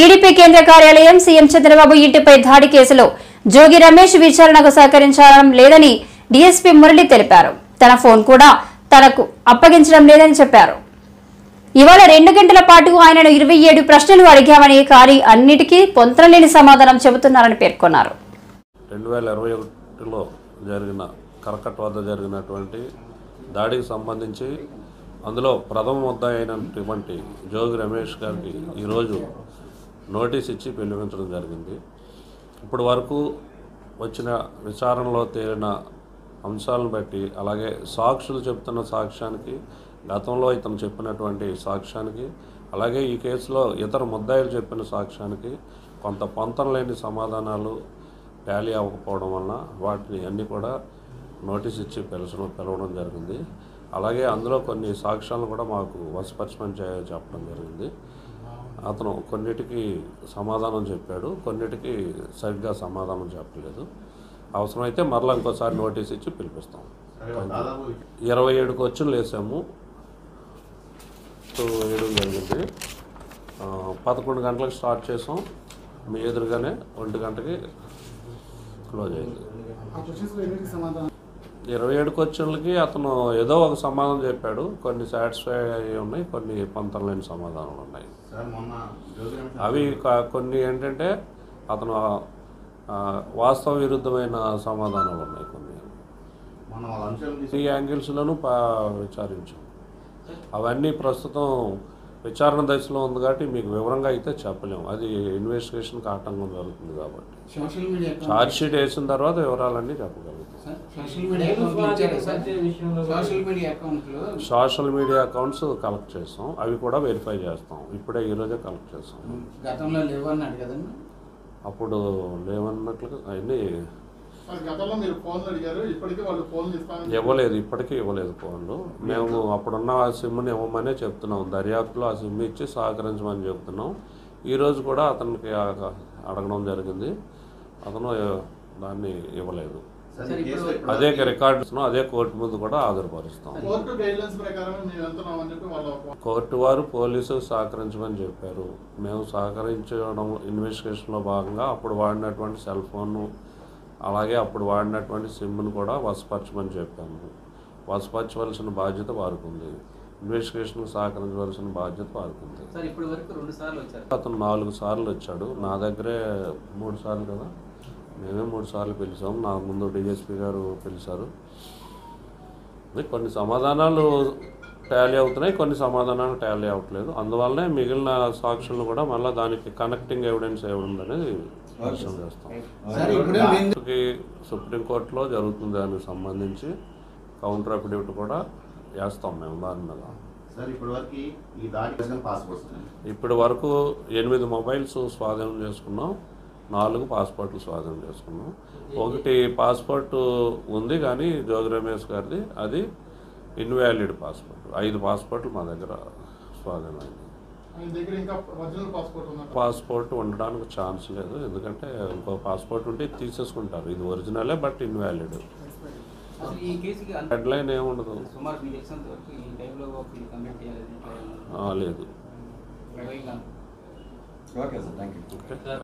TDP కేంద్ర కార్యాలయం CM Chandrababu ఇంటిపై దాడి కేసులో జోగి రమేష్ విచారణకు సహకరించడం లేదని డీఎస్పీ మురళి తెలిపారు. తన ఫోన్ కూడా తనకు అప్పగించడం లేదని చెప్పారు. ఇవాళ 2 గంటల పాటు ఆయనను 27 ప్రశ్నలు అడిగామని, కానీ అన్నిటికీ పొంతనలేని సమాధానం చెబుతున్నారని పేర్కొన్నారు. 2021లో జరిగిన కరకట్ వద్ద జరిగినటువంటి దాడికి సంబంధించి అందులో ప్రథమ ముద్దాయి అయినటువంటి జోగి రమేష్ గారికి ఈరోజు నోటీస్ ఇచ్చి పిలిపించడం జరిగింది. ఇప్పటి వరకు వచ్చిన విచారణలో తేలిన అంశాలను బట్టి, అలాగే సాక్షులు చెప్తున్న సాక్ష్యానికి, గతంలో ఇతను చెప్పినటువంటి సాక్ష్యానికి, అలాగే ఈ కేసులో ఇతర ముద్దాయిలు చెప్పిన సాక్ష్యానికి కొంత పొంతన లేని సమాధానాలు టాలీ అవ్వకపోవడం వలన వాటిని అన్నీ కూడా నోటీస్ ఇచ్చి పిలవడం జరిగింది. అలాగే అందులో కొన్ని సాక్ష్యాలను కూడా మాకు వశపరచమని చెప్పడం జరిగింది. అతను కొన్నిటికి సమాధానం చెప్పాడు, కొన్నిటికి సరిగ్గా సమాధానం చెప్పలేదు. అవసరమైతే మరలా ఇంకోసారి నోటీస్ ఇచ్చి పిలిపిస్తాం. 27 క్వశ్చన్లు వేసాము, వేయడం జరిగింది. 11 గంటలకు స్టార్ట్ చేసాం, మీ ఎదురుగానే 1 గంటకి క్లోజ్ అయింది. 27 క్వశ్చన్లకి అతను ఏదో ఒక సమాధానం చెప్పాడు. కొన్ని సాటిస్ఫై అయ్యి ఉన్నాయి, కొన్ని పొంతన లేని సమాధానాలు ఉన్నాయి. అవి కొన్ని ఏంటంటే అతను వాస్తవ విరుద్ధమైన సమాధానాలు ఉన్నాయి. కొన్ని ఈ యాంగిల్స్లోనూ విచారించాం. అవన్నీ ప్రస్తుతం విచారణ దశలో ఉంది కాబట్టి మీకు వివరంగా అయితే చెప్పలేము. అది ఇన్వెస్టిగేషన్కి ఆటంకం జరుగుతుంది కాబట్టి ఛార్జ్ షీట్ వేసిన తర్వాత వివరాలన్నీ చెప్పగలుగుతాం. సోషల్ మీడియా అకౌంట్స్ కలెక్ట్ చేస్తాం, అవి కూడా వెరిఫై చేస్తాం. ఇప్పుడే ఈరోజే కలెక్ట్ చేస్తాం. అప్పుడు లేవన్నట్లు అవన్నీ ఇవ్వలేదు, ఇప్పటికీ ఇవ్వలేదు ఫోన్లు. మేము అప్పుడున్న ఆ సిమ్ని ఇవ్వమనే చెప్తున్నాం, దర్యాప్తులో ఆ సిమ్ ఇచ్చి సహకరించమని చెప్తున్నాం. ఈరోజు కూడా అతనికి అడగడం జరిగింది, అతను దాన్ని ఇవ్వలేదు. అదే రికార్డ్స్ అదే కోర్టు ముందు కూడా హాజరుపరుస్తాం. కోర్టు వారు పోలీసు సహకరించమని చెప్పారు. మేము సహకరించడం ఇన్వెస్టిగేషన్లో భాగంగా అప్పుడు వాడినటువంటి సెల్ ఫోన్, అలాగే అప్పుడు వాడినటువంటి సిమ్ను కూడా వశపరచమని చెప్పాము. వశపరచవలసిన బాధ్యత వారికి ఉంది, ఇన్వెస్టిగేషన్కు సహకరించవలసిన బాధ్యత వారికి ఉంది. అతను 4 సార్లు వచ్చాడు, నా దగ్గరే 3 సార్లు కదా, మేమే 3 సార్లు పిలిచాము. నా ముందు డిఎస్పీ గారు పిలిచారు. కొన్ని సమాధానాలు టాలీ అవుతున్నాయి, కొన్ని సమాధానాలు టాలీ అవ్వట్లేదు. అందువల్లనే మిగిలిన సాక్షులను కూడా మళ్ళీ దానికి కనెక్టింగ్ ఎవిడెన్స్ ఏముందనేది పరిశీలన చేస్తాం. సుప్రీంకోర్టులో జరుగుతుంది, దానికి సంబంధించి కౌంటర్ అఫిడవిట్ కూడా వేస్తాం మేము దాని మీద. ఇప్పటి వరకు 8 మొబైల్స్ స్వాధీనం చేసుకున్నాం, 4 పాస్పోర్ట్లు స్వాధీనం చేసుకున్నాం. 1 పాస్పోర్ట్ ఉంది కానీ జోగి రమేష్ గారిది, అది ఇన్వాలిడ్ పాస్పోర్ట్. 5 పాస్పోర్ట్లు మా దగ్గర స్వాధీనమైంది. పాస్పోర్ట్ ఉండడానికి ఛాన్స్ లేదు, ఎందుకంటే ఇంకో పాస్పోర్ట్ ఉంటే తీసేసుకుంటారు. ఇది ఒరిజినలే బట్ ఇన్వాలిడ్. హెడ్ లైన్ ఏముండదు, లేదు.